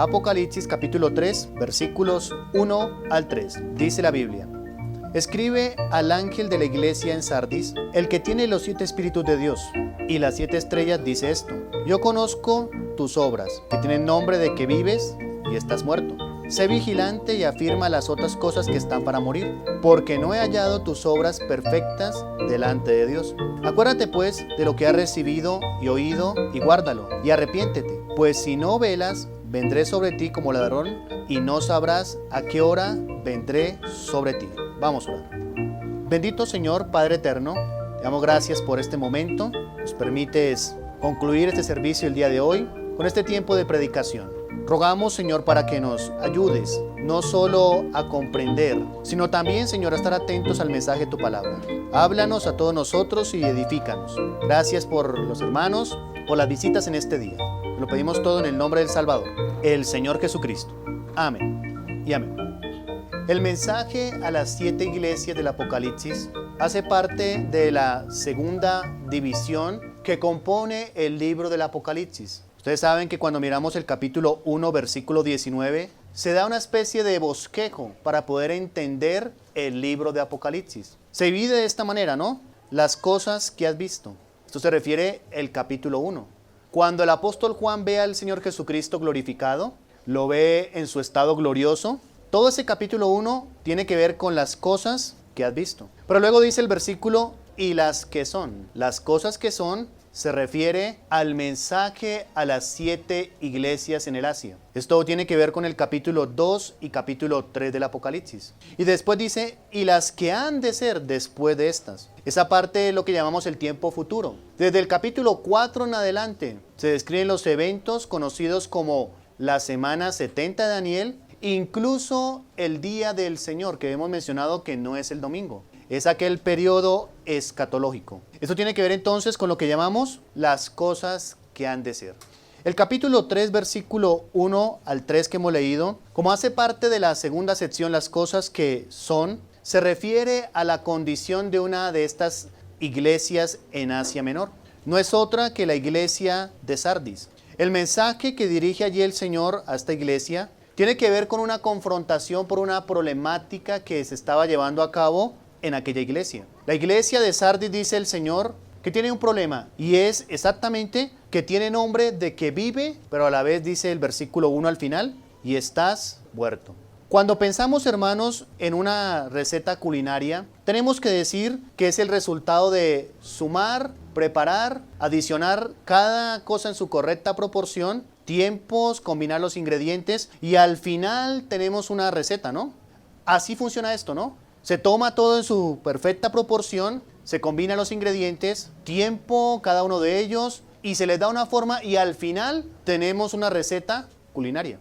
Apocalipsis capítulo 3, versículos 1 al 3. Dice la Biblia: Escribe al ángel de la iglesia en Sardis, el que tiene los 7 espíritus de Dios y las 7 estrellas, dice esto: Yo conozco tus obras, que tienen nombre de que vives y estás muerto. Sé vigilante y afirma las otras cosas que están para morir, porque no he hallado tus obras perfectas delante de Dios. Acuérdate pues de lo que has recibido y oído, y guárdalo, y arrepiéntete, pues si no velas, vendré sobre ti como ladrón, y no sabrás a qué hora vendré sobre ti. Vamos a orar. Bendito Señor, Padre eterno, te damos gracias por este momento. Nos permites concluir este servicio el día de hoy con este tiempo de predicación. Rogamos, Señor, para que nos ayudes no solo a comprender, sino también, Señor, a estar atentos al mensaje de tu palabra. Háblanos a todos nosotros y edifícanos. Gracias por los hermanos, por las visitas en este día. Lo pedimos todo en el nombre del Salvador, el Señor Jesucristo. Amén y amén. El mensaje a las 7 iglesias del Apocalipsis hace parte de la segunda división que compone el libro del Apocalipsis. Ustedes saben que cuando miramos el capítulo 1, versículo 19, se da una especie de bosquejo para poder entender el libro de Apocalipsis. Se divide de esta manera, ¿no? Las cosas que has visto. Esto se refiere al capítulo 1. Cuando el apóstol Juan ve al Señor Jesucristo glorificado, lo ve en su estado glorioso. Todo ese capítulo 1 tiene que ver con las cosas que has visto. Pero luego dice el versículo, y las que son. Las cosas que son se refiere al mensaje a las 7 iglesias en el Asia. Esto tiene que ver con el capítulo 2 y capítulo 3 del Apocalipsis. Y después dice, y las que han de ser después de estas. Esa parte es lo que llamamos el tiempo futuro. Desde el capítulo 4 en adelante se describen los eventos conocidos como la semana 70 de Daniel, incluso el día del Señor, que hemos mencionado que no es el domingo. Es aquel periodo escatológico. Esto tiene que ver entonces con lo que llamamos las cosas que han de ser. El capítulo 3, versículo 1 al 3 que hemos leído, como hace parte de la segunda sección, las cosas que son, se refiere a la condición de una de estas iglesias en Asia Menor. No es otra que la iglesia de Sardis. El mensaje que dirige allí el Señor a esta iglesia tiene que ver con una confrontación por una problemática que se estaba llevando a cabo en aquella iglesia. La iglesia de Sardis, dice el Señor, que tiene un problema, y es exactamente que tiene nombre de que vive, pero a la vez dice el versículo 1 al final, y estás muerto. Cuando pensamos, hermanos, en una receta culinaria, tenemos que decir que es el resultado de sumar, preparar, adicionar cada cosa en su correcta proporción, tiempos, combinar los ingredientes, y al final tenemos una receta, ¿no? Así funciona esto, ¿no? Se toma todo en su perfecta proporción, se combinan los ingredientes, tiempo cada uno de ellos, y se les da una forma, y al final tenemos una receta culinaria.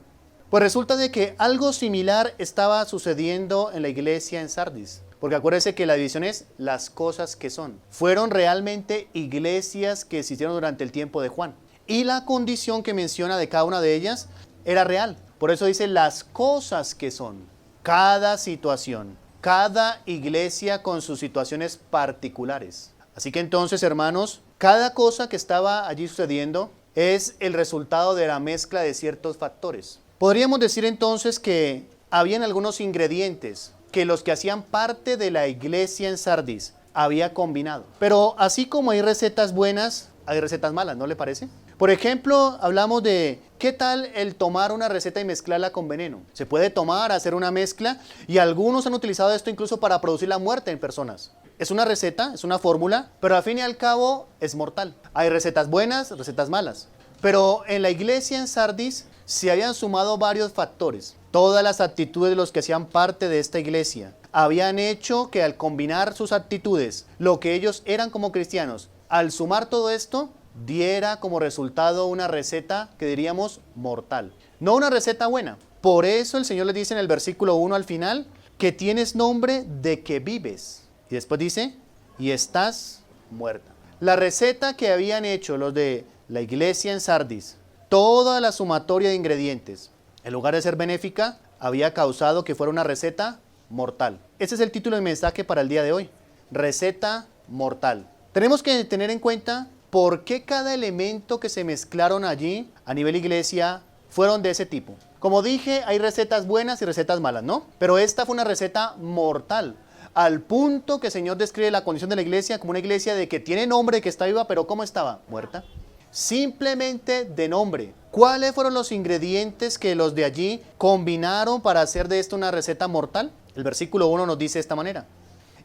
Pues resulta de que algo similar estaba sucediendo en la iglesia en Sardis. Porque acuérdense que la división es las cosas que son. Fueron realmente iglesias que existieron durante el tiempo de Juan. Y la condición que menciona de cada una de ellas era real. Por eso dice las cosas que son. Cada situación. Cada iglesia con sus situaciones particulares. Así que entonces, hermanos, cada cosa que estaba allí sucediendo es el resultado de la mezcla de ciertos factores. Podríamos decir entonces que habían algunos ingredientes que los que hacían parte de la iglesia en Sardis había combinado. Pero así como hay recetas buenas, hay recetas malas, ¿no le parece? Por ejemplo, hablamos de ¿qué tal el tomar una receta y mezclarla con veneno? Se puede tomar, hacer una mezcla, y algunos han utilizado esto incluso para producir la muerte en personas. Es una receta, es una fórmula, pero al fin y al cabo es mortal. Hay recetas buenas, recetas malas. Pero en la iglesia en Sardis se habían sumado varios factores. Todas las actitudes de los que hacían parte de esta iglesia habían hecho que al combinar sus actitudes, lo que ellos eran como cristianos, al sumar todo esto, diera como resultado una receta que diríamos mortal. No una receta buena. Por eso el Señor les dice en el versículo 1 al final, que tienes nombre de que vives. Y después dice, y estás muerta. La receta que habían hecho los de la iglesia en Sardis, toda la sumatoria de ingredientes, en lugar de ser benéfica, había causado que fuera una receta mortal. Ese es el título del mensaje para el día de hoy. Receta mortal. Tenemos que tener en cuenta por qué cada elemento que se mezclaron allí a nivel iglesia fueron de ese tipo. Como dije, hay recetas buenas y recetas malas, ¿no? Pero esta fue una receta mortal. Al punto que el Señor describe la condición de la iglesia como una iglesia de que tiene nombre, que está viva, pero ¿cómo estaba? Muerta. Simplemente de nombre. ¿Cuáles fueron los ingredientes que los de allí combinaron para hacer de esto una receta mortal? El versículo 1 nos dice de esta manera.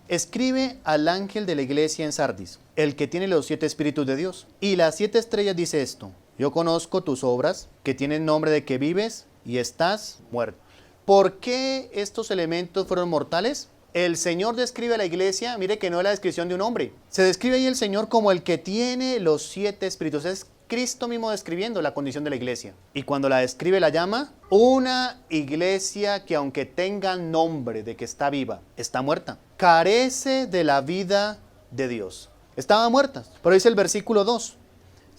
Escribe al ángel de la iglesia en Sardis, el que tiene los 7 espíritus de Dios. Y las 7 estrellas dice esto. Yo conozco tus obras, que tienen nombre de que vives y estás muerto. ¿Por qué estos elementos fueron mortales? El Señor describe a la iglesia, mire que no es la descripción de un hombre. Se describe ahí el Señor como el que tiene los 7 espíritus. Es Cristo mismo describiendo la condición de la iglesia. Y cuando la describe la llama una iglesia que aunque tenga nombre de que está viva, está muerta. Carece de la vida de Dios. Estaba muerta. Pero dice el versículo 2.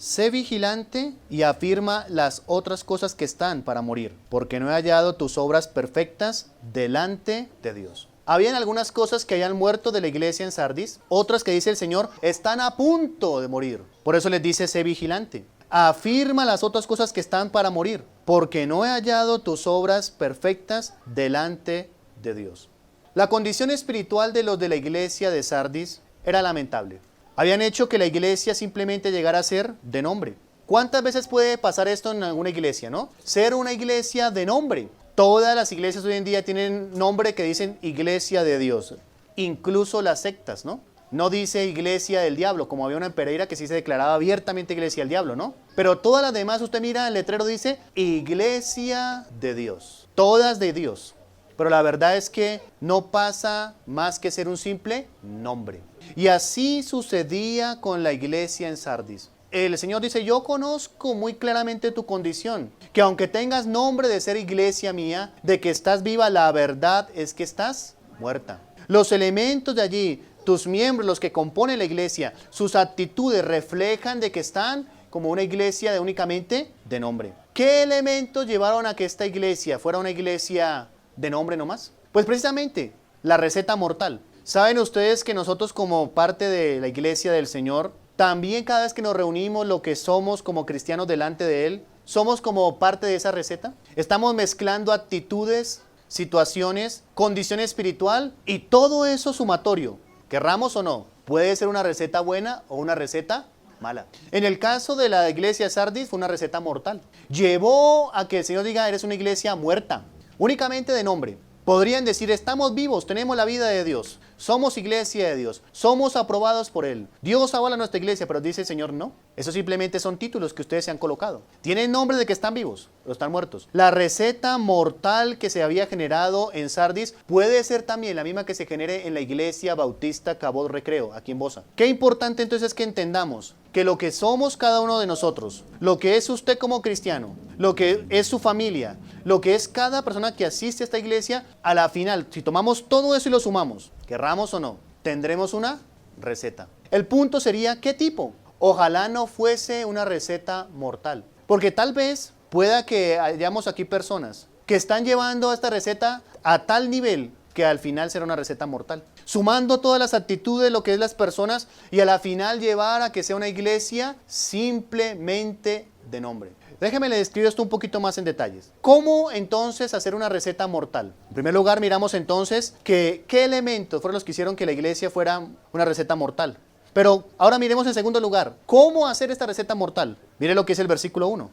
Sé vigilante y afirma las otras cosas que están para morir, porque no he hallado tus obras perfectas delante de Dios. Habían algunas cosas que habían muerto de la iglesia en Sardis, otras que dice el Señor están a punto de morir. Por eso les dice, sé vigilante. Afirma las otras cosas que están para morir, porque no he hallado tus obras perfectas delante de Dios. La condición espiritual de los de la iglesia de Sardis era lamentable. Habían hecho que la iglesia simplemente llegara a ser de nombre. ¿Cuántas veces puede pasar esto en alguna iglesia, no? Ser una iglesia de nombre. Todas las iglesias hoy en día tienen nombre que dicen iglesia de Dios. Incluso las sectas, ¿no? No dice iglesia del diablo, como había una en Pereira que sí se declaraba abiertamente iglesia del diablo, ¿no? Pero todas las demás, usted mira, el letrero dice iglesia de Dios. Todas de Dios. Pero la verdad es que no pasa más que ser un simple nombre. Y así sucedía con la iglesia en Sardis. El Señor dice, yo conozco muy claramente tu condición, que aunque tengas nombre de ser iglesia mía, de que estás viva, la verdad es que estás muerta. Los elementos de allí, tus miembros, los que componen la iglesia, sus actitudes reflejan de que están como una iglesia de únicamente de nombre. ¿Qué elementos llevaron a que esta iglesia fuera una iglesia de nombre nomás? Pues precisamente la receta mortal. ¿Saben ustedes que nosotros como parte de la iglesia del Señor, también cada vez que nos reunimos, lo que somos como cristianos delante de Él, somos como parte de esa receta? Estamos mezclando actitudes, situaciones, condición espiritual y todo eso sumatorio, querramos o no, puede ser una receta buena o una receta mala. En el caso de la iglesia de Sardis fue una receta mortal. Llevó a que el Señor diga, eres una iglesia muerta, únicamente de nombre. Podrían decir, estamos vivos, tenemos la vida de Dios, somos iglesia de Dios, somos aprobados por Él. Dios avala nuestra iglesia, pero dice el Señor, no. Eso simplemente son títulos que ustedes se han colocado. Tienen nombre de que están vivos, pero están muertos. La receta mortal que se había generado en Sardis puede ser también la misma que se genere en la iglesia bautista Cabot Recreo, aquí en Bosa. Qué importante entonces es que entendamos que lo que somos cada uno de nosotros, lo que es usted como cristiano, lo que es su familia, lo que es cada persona que asiste a esta iglesia, a la final, si tomamos todo eso y lo sumamos, querramos o no, tendremos una receta. El punto sería, ¿qué tipo? Ojalá no fuese una receta mortal, porque tal vez pueda que hayamos aquí personas que están llevando esta receta a tal nivel que al final será una receta mortal. Sumando todas las actitudes de lo que es las personas y a la final llevar a que sea una iglesia simplemente de nombre. Déjeme le describo esto un poquito más en detalles. ¿Cómo entonces hacer una receta mortal? En primer lugar miramos entonces que qué elementos fueron los que hicieron que la iglesia fuera una receta mortal. Pero ahora miremos en segundo lugar, ¿cómo hacer esta receta mortal? Mire lo que es el versículo 1.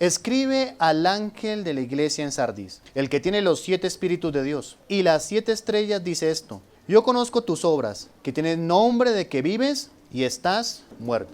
Escribe al ángel de la iglesia en Sardis, el que tiene los 7 espíritus de Dios. Y las 7 estrellas dice esto. Yo conozco tus obras, que tienen nombre de que vives y estás muerto.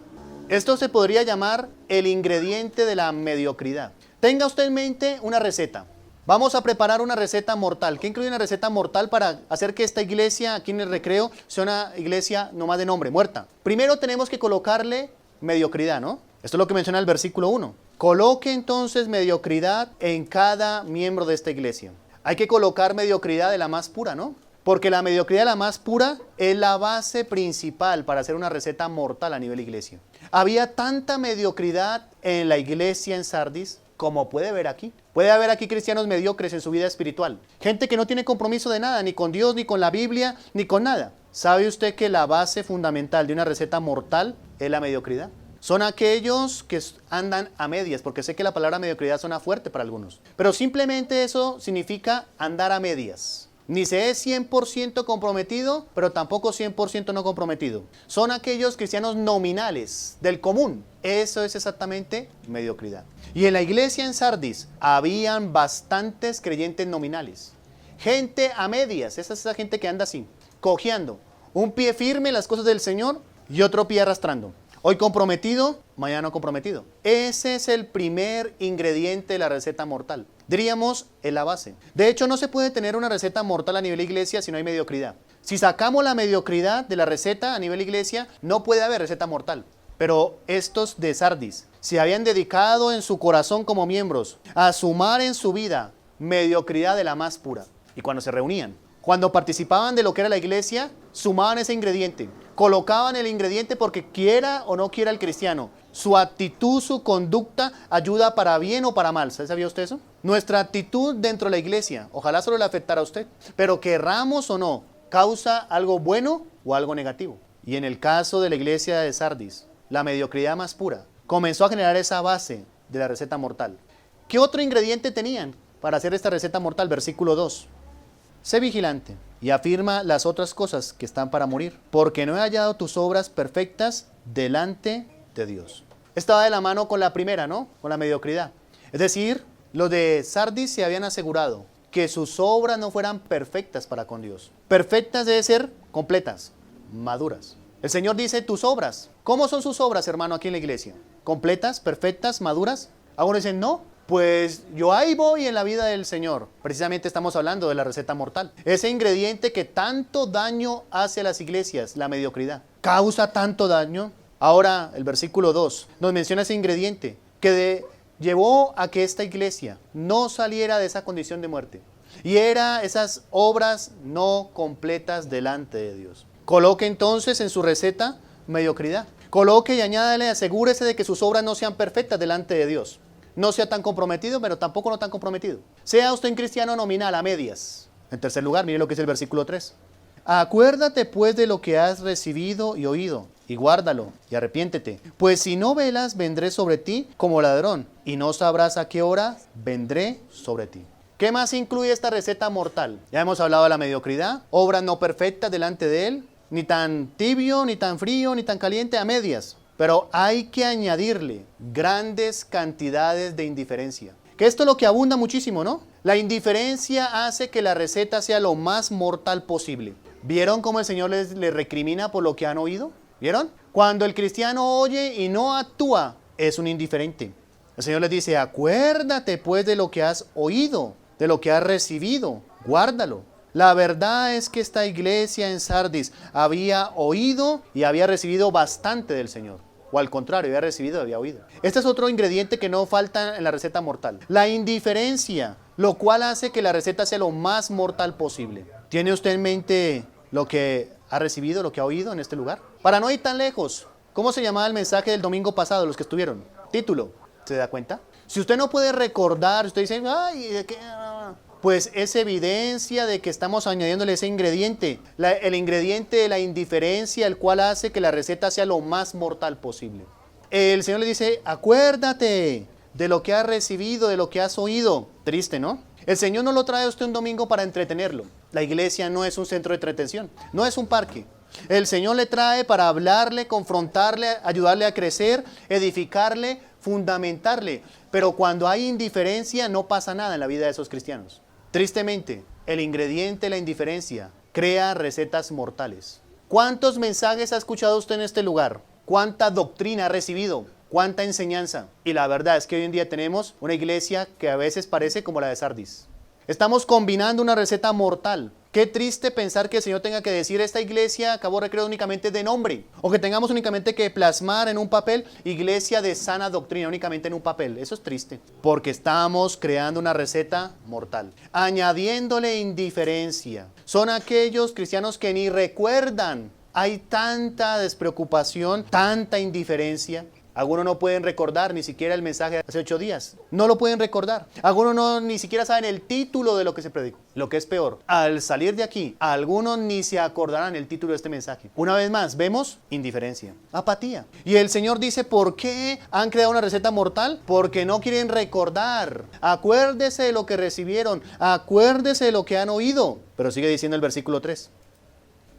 Esto se podría llamar el ingrediente de la mediocridad. Tenga usted en mente una receta. Vamos a preparar una receta mortal. ¿Qué incluye una receta mortal para hacer que esta iglesia aquí en el Recreo sea una iglesia nomás de nombre, muerta? Primero tenemos que colocarle mediocridad, ¿no? Esto es lo que menciona el versículo 1. Coloque entonces mediocridad en cada miembro de esta iglesia. Hay que colocar mediocridad de la más pura, ¿no? Porque la mediocridad de la más pura es la base principal para hacer una receta mortal a nivel iglesia. Había tanta mediocridad en la iglesia en Sardis como puede ver aquí. Puede haber aquí cristianos mediocres en su vida espiritual. Gente que no tiene compromiso de nada, ni con Dios, ni con la Biblia, ni con nada. ¿Sabe usted que la base fundamental de una receta mortal es la mediocridad? Son aquellos que andan a medias, porque sé que la palabra mediocridad suena fuerte para algunos. Pero simplemente eso significa andar a medias. Ni se es 100% comprometido, pero tampoco 100% no comprometido. Son aquellos cristianos nominales, del común. Eso es exactamente mediocridad. Y en la iglesia en Sardis habían bastantes creyentes nominales. Gente a medias, esa es esa gente que anda así, cojeando. Un pie firme en las cosas del Señor y otro pie arrastrando. Hoy comprometido, mañana no comprometido. Ese es el primer ingrediente de la receta mortal. Diríamos, es la base. De hecho, no se puede tener una receta mortal a nivel iglesia si no hay mediocridad. Si sacamos la mediocridad de la receta a nivel iglesia, no puede haber receta mortal. Pero estos de Sardis se habían dedicado en su corazón como miembros a sumar en su vida mediocridad de la más pura. Y cuando se reunían, cuando participaban de lo que era la iglesia, sumaban ese ingrediente. Colocaban el ingrediente porque quiera o no quiera el cristiano. Su actitud, su conducta ayuda para bien o para mal. ¿Sabía usted eso? Nuestra actitud dentro de la iglesia, ojalá solo le afectara a usted, pero querramos o no, causa algo bueno o algo negativo. Y en el caso de la iglesia de Sardis, la mediocridad más pura comenzó a generar esa base de la receta mortal. ¿Qué otro ingrediente tenían para hacer esta receta mortal? Versículo 2. Sé vigilante y afirma las otras cosas que están para morir, porque no he hallado tus obras perfectas delante de Dios. Estaba de la mano con la primera, ¿no? Con la mediocridad. Es decir, los de Sardis se habían asegurado que sus obras no fueran perfectas para con Dios. Perfectas debe ser completas, maduras. El Señor dice tus obras. ¿Cómo son sus obras, hermano, aquí en la iglesia? ¿Completas, perfectas, maduras? Algunos dicen no. Pues yo ahí voy en la vida del Señor. Precisamente estamos hablando de la receta mortal. Ese ingrediente que tanto daño hace a las iglesias, la mediocridad. Causa tanto daño. Ahora el versículo 2 nos menciona ese ingrediente que llevó a que esta iglesia no saliera de esa condición de muerte. Y era esas obras no completas delante de Dios. Coloque entonces en su receta mediocridad. Coloque y añádale, asegúrese de que sus obras no sean perfectas delante de Dios. No sea tan comprometido, pero tampoco no tan comprometido. Sea usted un cristiano nominal, a medias. En tercer lugar, mire lo que es el versículo 3. Acuérdate pues de lo que has recibido y oído, y guárdalo, y arrepiéntete. Pues si no velas, vendré sobre ti como ladrón, y no sabrás a qué hora vendré sobre ti. ¿Qué más incluye esta receta mortal? Ya hemos hablado de la mediocridad, obras no perfectas delante de Él, ni tan tibio, ni tan frío, ni tan caliente, a medias. Pero hay que añadirle grandes cantidades de indiferencia. Que esto es lo que abunda muchísimo, ¿no? La indiferencia hace que la receta sea lo más mortal posible. ¿Vieron cómo el Señor les recrimina por lo que han oído? ¿Vieron? Cuando el cristiano oye y no actúa, es un indiferente. El Señor les dice, acuérdate pues de lo que has oído, de lo que has recibido, guárdalo. La verdad es que esta iglesia en Sardis había oído y había recibido bastante del Señor. O al contrario, había recibido y había oído. Este es otro ingrediente que no falta en la receta mortal. La indiferencia, lo cual hace que la receta sea lo más mortal posible. ¿Tiene usted en mente lo que ha recibido, lo que ha oído en este lugar? Para no ir tan lejos, ¿cómo se llamaba el mensaje del domingo pasado, los que estuvieron? Título, ¿se da cuenta? Si usted no puede recordar, usted dice, ay, ¿de qué? Pues es evidencia de que estamos añadiéndole ese ingrediente, el ingrediente de la indiferencia, el cual hace que la receta sea lo más mortal posible. El Señor le dice, acuérdate de lo que has recibido, de lo que has oído. Triste, ¿no? El Señor no lo trae a usted un domingo para entretenerlo. La iglesia no es un centro de entretención, no es un parque. El Señor le trae para hablarle, confrontarle, ayudarle a crecer, edificarle, fundamentarle. Pero cuando hay indiferencia no pasa nada en la vida de esos cristianos. Tristemente, el ingrediente de la indiferencia crea recetas mortales. ¿Cuántos mensajes ha escuchado usted en este lugar? ¿Cuánta doctrina ha recibido? ¿Cuánta enseñanza? Y la verdad es que hoy en día tenemos una iglesia que a veces parece como la de Sardis. Estamos combinando una receta mortal. Qué triste pensar que el Señor tenga que decir esta iglesia Cabo Recreo únicamente de nombre. O que tengamos únicamente que plasmar en un papel iglesia de sana doctrina, únicamente en un papel. Eso es triste. Porque estamos creando una receta mortal. Añadiéndole indiferencia. Son aquellos cristianos que ni recuerdan. Hay tanta despreocupación, tanta indiferencia. Algunos no pueden recordar ni siquiera el mensaje de hace 8 días. No lo pueden recordar. Algunos ni siquiera saben el título de lo que se predicó. Lo que es peor, al salir de aquí, algunos ni se acordarán el título de este mensaje. Una vez más, vemos indiferencia, apatía. Y el Señor dice, ¿por qué han creado una receta mortal? Porque no quieren recordar. Acuérdese de lo que recibieron. Acuérdese de lo que han oído. Pero sigue diciendo el versículo 3.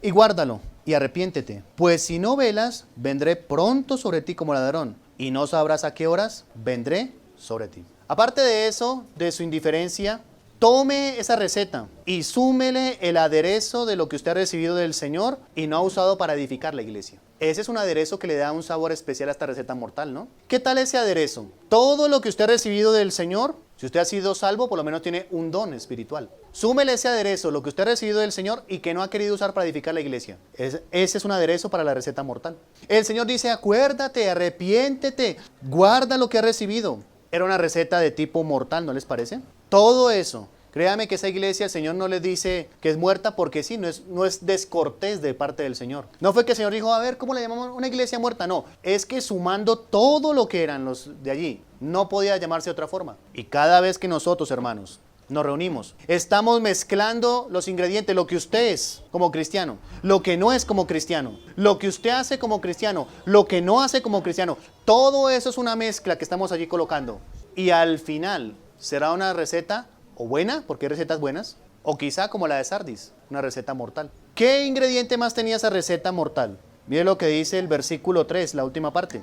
Y guárdalo, y arrepiéntete, pues si no velas, vendré pronto sobre ti como ladrón, y no sabrás a qué horas vendré sobre ti. Aparte de eso, de su indiferencia, tome esa receta y súmele el aderezo de lo que usted ha recibido del Señor y no ha usado para edificar la iglesia. Ese es un aderezo que le da un sabor especial a esta receta mortal, ¿no? ¿Qué tal ese aderezo? Todo lo que usted ha recibido del Señor, si usted ha sido salvo, por lo menos tiene un don espiritual. Súmele ese aderezo, lo que usted ha recibido del Señor y que no ha querido usar para edificar la iglesia. Ese es un aderezo para la receta mortal. El Señor dice, acuérdate, arrepiéntete, guarda lo que ha recibido. Era una receta de tipo mortal, ¿no les parece? Todo eso. Créame que esa iglesia el Señor no les dice que es muerta porque sí, no es descortés de parte del Señor. No fue que el Señor dijo, a ver, ¿cómo le llamamos una iglesia muerta? No, es que sumando todo lo que eran los de allí, no podía llamarse de otra forma. Y cada vez que nosotros, hermanos, nos reunimos, estamos mezclando los ingredientes, lo que usted es como cristiano, lo que no es como cristiano, lo que usted hace como cristiano, lo que no hace como cristiano. Todo eso es una mezcla que estamos allí colocando. Y al final será una receta o buena, porque hay recetas buenas, o quizá como la de Sardis, una receta mortal. ¿Qué ingrediente más tenía esa receta mortal? Mire lo que dice el versículo 3, la última parte.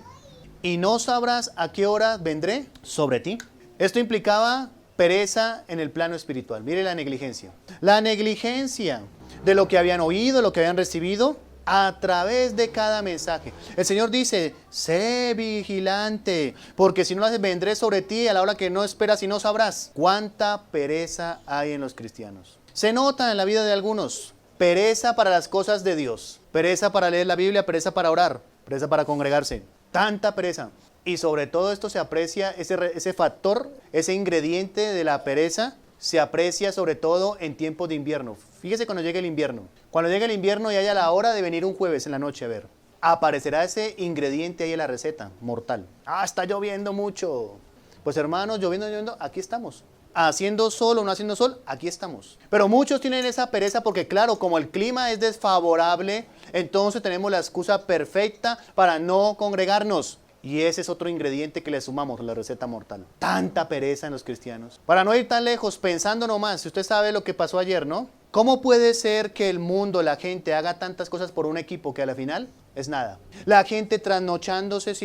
Y no sabrás a qué hora vendré sobre ti. Esto implicaba pereza en el plano espiritual. Mire la negligencia. La negligencia de lo que habían oído, lo que habían recibido, a través de cada mensaje. El Señor dice, sé vigilante, porque si no lo haces, vendré sobre ti a la hora que no esperas y no sabrás. ¿Cuánta pereza hay en los cristianos? Se nota en la vida de algunos. Pereza para las cosas de Dios. Pereza para leer la Biblia, pereza para orar, pereza para congregarse. Tanta pereza. Y sobre todo esto se aprecia, ese factor, ese ingrediente de la pereza, se aprecia sobre todo en tiempos de invierno. Fíjese cuando llegue el invierno. Cuando llegue el invierno y haya la hora de venir un jueves en la noche a ver. Aparecerá ese ingrediente ahí en la receta, mortal. Ah, está lloviendo mucho. Pues hermanos, lloviendo, aquí estamos. Haciendo sol o no haciendo sol, aquí estamos. Pero muchos tienen esa pereza porque claro, como el clima es desfavorable, entonces tenemos la excusa perfecta para no congregarnos. Y ese es otro ingrediente que le sumamos a la receta mortal. Tanta pereza en los cristianos. Para no ir tan lejos, pensando nomás, si usted sabe lo que pasó ayer, ¿no? ¿Cómo puede ser que el mundo, la gente, haga tantas cosas por un equipo que a la final es nada? La gente trasnochándose,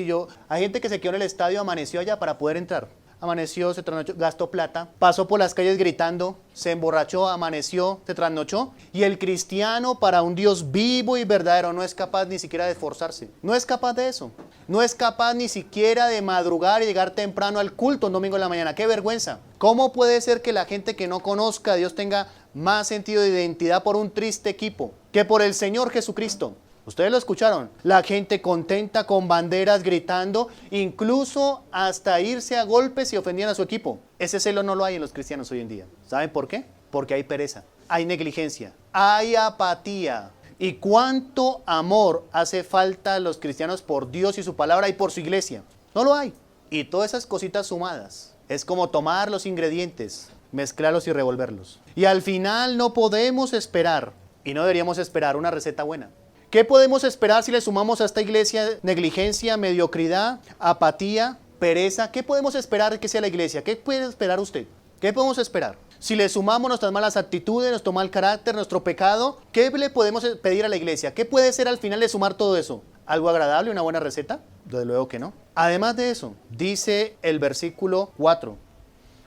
hay gente que se quedó en el estadio, amaneció allá para poder entrar. Amaneció, se trasnochó, gastó plata, pasó por las calles gritando, se emborrachó, amaneció, se trasnochó. Y el cristiano, para un Dios vivo y verdadero, no es capaz ni siquiera de esforzarse. No es capaz de eso. No es capaz ni siquiera de madrugar y llegar temprano al culto un domingo en la mañana. ¡Qué vergüenza! ¿Cómo puede ser que la gente que no conozca a Dios tenga más sentido de identidad por un triste equipo que por el Señor Jesucristo? Ustedes lo escucharon, la gente contenta con banderas gritando, incluso hasta irse a golpes y ofendían a su equipo. Ese celo no lo hay en los cristianos hoy en día. ¿Saben por qué? Porque hay pereza, hay negligencia, hay apatía. ¿Y cuánto amor hace falta a los cristianos por Dios y su palabra y por su iglesia? No lo hay. Y todas esas cositas sumadas, es como tomar los ingredientes, mezclarlos y revolverlos. Y al final no podemos esperar, y no deberíamos esperar, una receta buena. ¿Qué podemos esperar si le sumamos a esta iglesia negligencia, mediocridad, apatía, pereza? ¿Qué podemos esperar que sea la iglesia? ¿Qué puede esperar usted? ¿Qué podemos esperar? Si le sumamos nuestras malas actitudes, nuestro mal carácter, nuestro pecado, ¿qué le podemos pedir a la iglesia? ¿Qué puede ser al final de sumar todo eso? ¿Algo agradable, una buena receta? Desde luego que no. Además de eso, dice el versículo 4,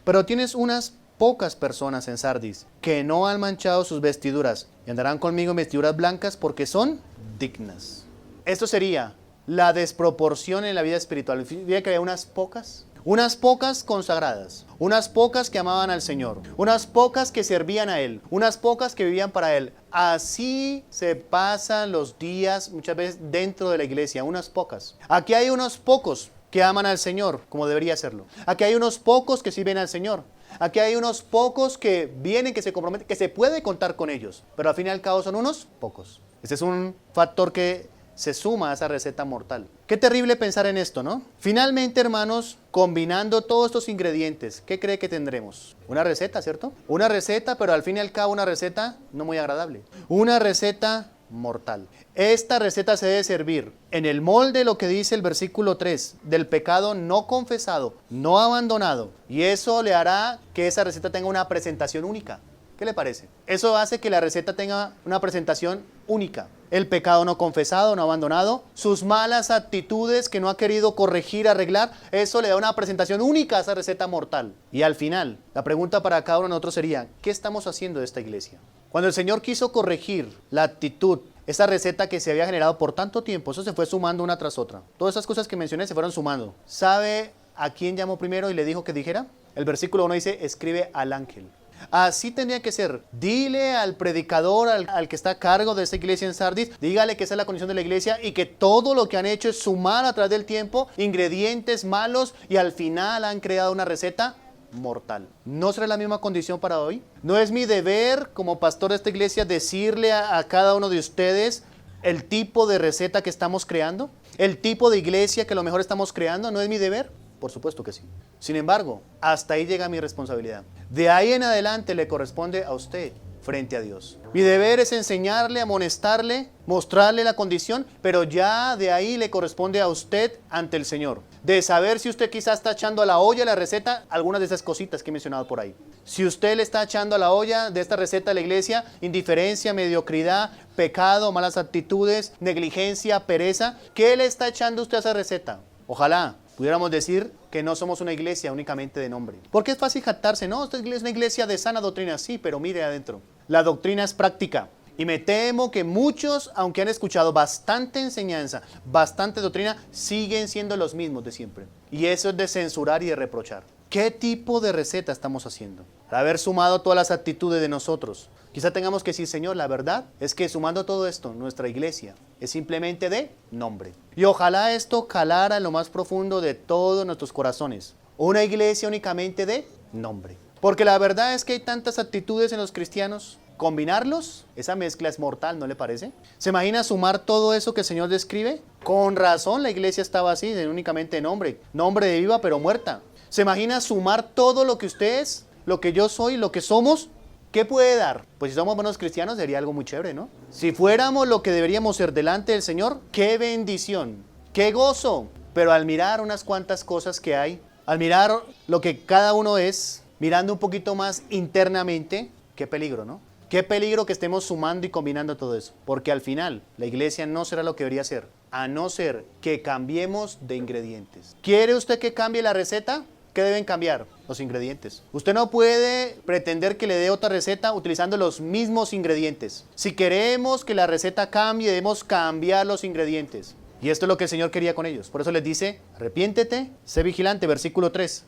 pero tienes unas pocas personas en Sardis que no han manchado sus vestiduras y andarán conmigo en vestiduras blancas porque son dignas. Esto sería la desproporción en la vida espiritual. Fíjate que había unas pocas consagradas, unas pocas que amaban al Señor, unas pocas que servían a Él, unas pocas que vivían para Él. Así se pasan los días muchas veces dentro de la iglesia, unas pocas. Aquí hay unos pocos que aman al Señor como debería serlo. Aquí hay unos pocos que sirven al Señor. Aquí hay unos pocos que vienen, que se comprometen, que se puede contar con ellos, pero al fin y al cabo son unos pocos. Este es un factor que se suma a esa receta mortal. Qué terrible pensar en esto, ¿no? Finalmente, hermanos, combinando todos estos ingredientes, ¿qué cree que tendremos? Una receta, ¿cierto? Una receta, pero al fin y al cabo una receta no muy agradable. Una receta mortal. Esta receta se debe servir en el molde de lo que dice el versículo 3, del pecado no confesado, no abandonado. Y eso le hará que esa receta tenga una presentación única. ¿Qué le parece? Eso hace que la receta tenga una presentación única. El pecado no confesado, no abandonado, sus malas actitudes que no ha querido corregir, arreglar, eso le da una presentación única a esa receta mortal. Y al final, la pregunta para cada uno de nosotros sería, ¿qué estamos haciendo de esta iglesia? Cuando el Señor quiso corregir la actitud, esa receta que se había generado por tanto tiempo, eso se fue sumando una tras otra. Todas esas cosas que mencioné se fueron sumando. ¿Sabe a quién llamó primero y le dijo que dijera? El versículo 1 dice, escribe al ángel. Así tenía que ser. Dile al predicador, al que está a cargo de esta iglesia en Sardis, dígale que esa es la condición de la iglesia y que todo lo que han hecho es sumar a través del tiempo ingredientes malos y al final han creado una receta mortal. ¿No será la misma condición para hoy? ¿No es mi deber como pastor de esta iglesia decirle a cada uno de ustedes el tipo de receta que estamos creando? ¿El tipo de iglesia que a lo mejor estamos creando? ¿No es mi deber? Por supuesto que sí. Sin embargo, hasta ahí llega mi responsabilidad. De ahí en adelante le corresponde a usted frente a Dios. Mi deber es enseñarle, amonestarle, mostrarle la condición, pero ya de ahí le corresponde a usted ante el Señor. De saber si usted quizás está echando a la olla la receta, algunas de esas cositas que he mencionado por ahí. Si usted le está echando a la olla de esta receta a la iglesia, indiferencia, mediocridad, pecado, malas actitudes, negligencia, pereza, ¿qué le está echando usted a esa receta? Ojalá pudiéramos decir que no somos una iglesia únicamente de nombre. Porque es fácil jactarse, no, esta es una iglesia de sana doctrina, sí, pero mire adentro. La doctrina es práctica. Y me temo que muchos, aunque han escuchado bastante enseñanza, bastante doctrina, siguen siendo los mismos de siempre. Y eso es de censurar y de reprochar. ¿Qué tipo de receta estamos haciendo? Para haber sumado todas las actitudes de nosotros. Quizá tengamos que decir, Señor, la verdad es que sumando todo esto, nuestra iglesia es simplemente de nombre. Y ojalá esto calara en lo más profundo de todos nuestros corazones. Una iglesia únicamente de nombre. Porque la verdad es que hay tantas actitudes en los cristianos. Combinarlos, esa mezcla es mortal, ¿no le parece? ¿Se imagina sumar todo eso que el Señor describe? Con razón la iglesia estaba así, únicamente de nombre. Nombre de viva pero muerta. ¿Se imagina sumar todo lo que usted es, lo que yo soy, lo que somos? ¿Qué puede dar? Pues si somos buenos cristianos sería algo muy chévere, ¿no? Si fuéramos lo que deberíamos ser delante del Señor, ¡qué bendición! ¡Qué gozo! Pero al mirar unas cuantas cosas que hay, al mirar lo que cada uno es, mirando un poquito más internamente, qué peligro, ¿no? Qué peligro que estemos sumando y combinando todo eso. Porque al final, la iglesia no será lo que debería ser, a no ser que cambiemos de ingredientes. ¿Quiere usted que cambie la receta? ¿Qué deben cambiar? Los ingredientes. Usted no puede pretender que le dé otra receta utilizando los mismos ingredientes. Si queremos que la receta cambie, debemos cambiar los ingredientes. Y esto es lo que el Señor quería con ellos. Por eso les dice, arrepiéntete, sé vigilante, versículo 3.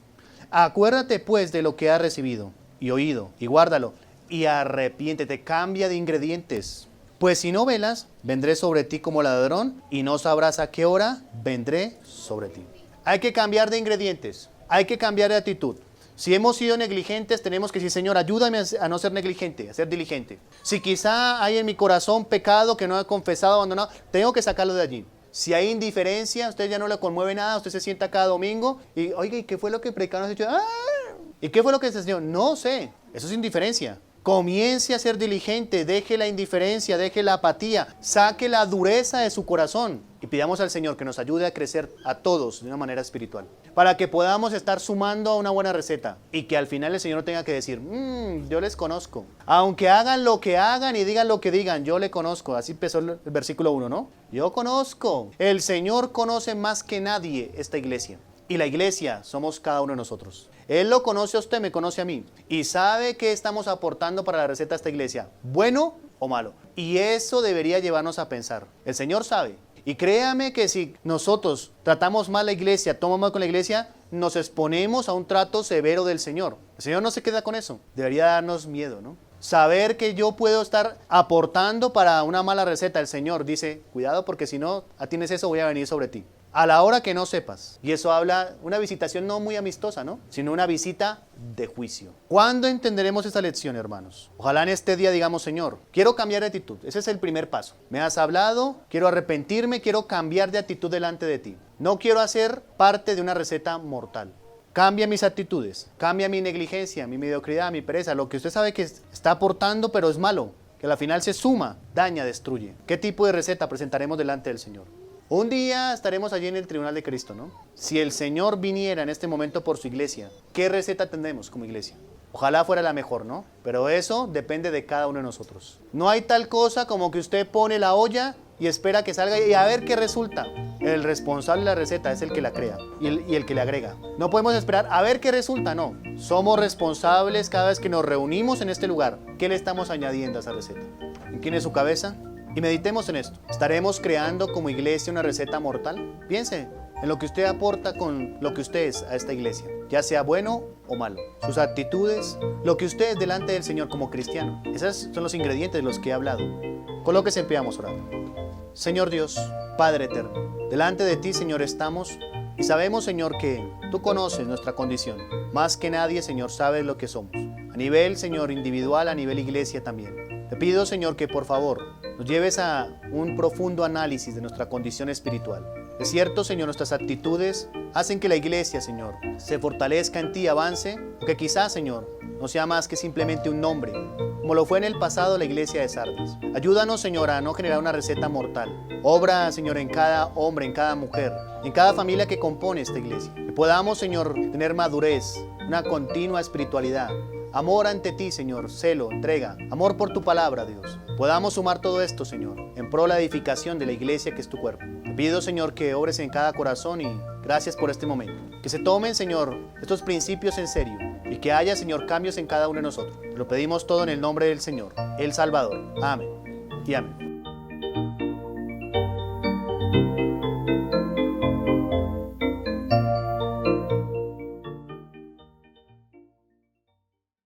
Acuérdate pues de lo que has recibido y oído y guárdalo y arrepiéntete, cambia de ingredientes. Pues si no velas, vendré sobre ti como ladrón y no sabrás a qué hora vendré sobre ti. Hay que cambiar de ingredientes. Hay que cambiar de actitud. Si hemos sido negligentes, tenemos que decir, Señor, ayúdame a no ser negligente, a ser diligente. Si quizá hay en mi corazón pecado que no he confesado, abandonado, tengo que sacarlo de allí. Si hay indiferencia, usted ya no le conmueve nada, usted se sienta cada domingo y, oiga, ¿y qué fue lo que predicaron? ¿Y qué fue lo que se enseñó? No sé, eso es indiferencia. Comience a ser diligente, deje la indiferencia, deje la apatía, saque la dureza de su corazón y pidamos al Señor que nos ayude a crecer a todos de una manera espiritual, para que podamos estar sumando a una buena receta y que al final el Señor tenga que decir, yo les conozco. Aunque hagan lo que hagan y digan lo que digan, yo le conozco. Así empezó el versículo 1, ¿no? Yo conozco. El Señor conoce más que nadie esta iglesia. Y la iglesia somos cada uno de nosotros. Él lo conoce a usted, me conoce a mí. Y sabe qué estamos aportando para la receta de esta iglesia, bueno o malo. Y eso debería llevarnos a pensar. El Señor sabe. Y créame que si nosotros tratamos mal la iglesia, tomamos mal con la iglesia, nos exponemos a un trato severo del Señor. El Señor no se queda con eso. Debería darnos miedo, ¿no? Saber que yo puedo estar aportando para una mala receta. El Señor dice, cuidado porque si no tienes eso voy a venir sobre ti. a la hora que no sepas. Y eso habla una visitación no muy amistosa, ¿no? Sino una visita de juicio. ¿Cuándo entenderemos esta lección, hermanos? Ojalá en este día digamos, Señor, quiero cambiar de actitud. Ese es el primer paso. Me has hablado, quiero arrepentirme, quiero cambiar de actitud delante de ti. No quiero hacer parte de una receta mortal. Cambia mis actitudes, cambia mi negligencia, mi mediocridad, mi pereza, lo que usted sabe que está aportando pero es malo, que al final se suma, daña, destruye. ¿Qué tipo de receta presentaremos delante del Señor? Un día estaremos allí en el tribunal de Cristo, ¿no? Si el Señor viniera en este momento por su iglesia, ¿qué receta tendremos como iglesia? Ojalá fuera la mejor, ¿no? Pero eso depende de cada uno de nosotros. No hay tal cosa como que usted pone la olla y espera que salga y a ver qué resulta. El responsable de la receta es el que la crea y el que le agrega. No podemos esperar a ver qué resulta, no. Somos responsables cada vez que nos reunimos en este lugar. ¿Qué le estamos añadiendo a esa receta? ¿Incline su cabeza? Y meditemos en esto. ¿Estaremos creando como iglesia una receta mortal? Piense en lo que usted aporta con lo que usted es a esta iglesia, ya sea bueno o malo. Sus actitudes, lo que usted es delante del Señor como cristiano. Esos son los ingredientes de los que he hablado. Colóquese en pie, vamos a orar. Señor Dios, Padre eterno, delante de ti, Señor, estamos y sabemos, Señor, que tú conoces nuestra condición. Más que nadie, Señor, sabes lo que somos. A nivel, Señor, individual, a nivel iglesia también. Te pido, Señor, que por favor nos lleves a un profundo análisis de nuestra condición espiritual. Es cierto, Señor, nuestras actitudes hacen que la iglesia, Señor, se fortalezca en ti, avance, o que quizás, Señor, no sea más que simplemente un nombre, como lo fue en el pasado la iglesia de Sardis. Ayúdanos, Señor, a no generar una receta mortal. Obra, Señor, en cada hombre, en cada mujer, en cada familia que compone esta iglesia. Que podamos, Señor, tener madurez, una continua espiritualidad. Amor ante ti, Señor, celo, entrega, amor por tu palabra, Dios. Podamos sumar todo esto, Señor, en pro de la edificación de la iglesia que es tu cuerpo. Te pido, Señor, que obres en cada corazón y gracias por este momento. Que se tomen, Señor, estos principios en serio y que haya, Señor, cambios en cada uno de nosotros. Te lo pedimos todo en el nombre del Señor, el Salvador. Amén y amén.